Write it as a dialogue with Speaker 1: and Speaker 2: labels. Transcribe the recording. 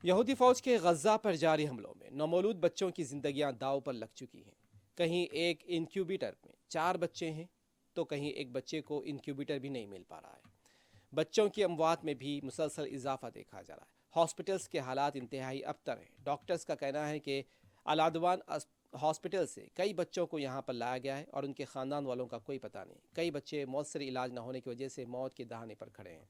Speaker 1: यहूदी फौज के गजा पर जारी हमलों में नौमौलूद बच्चों की जिंदगियां दांव पर लग चुकी हैं। कहीं एक इंक्यूबेटर में 4 बच्चे हैं तो कहीं एक बच्चे को इंक्यूबेटर भी नहीं मिल पा रहा है। बच्चों की अमवात में भी मुसलसल इजाफा देखा जा रहा है। हॉस्पिटल्स के हालात इंतहाई अबतर हैं। डॉक्टर्स का कहना है कि अलादवान हॉस्पिटल से कई बच्चों को यहाँ पर लाया गया है और उनके ख़ानदान वालों का कोई पता नहीं। कई बच्चे मौसर इलाज न होने की वजह से मौत के दहाने पर खड़े हैं।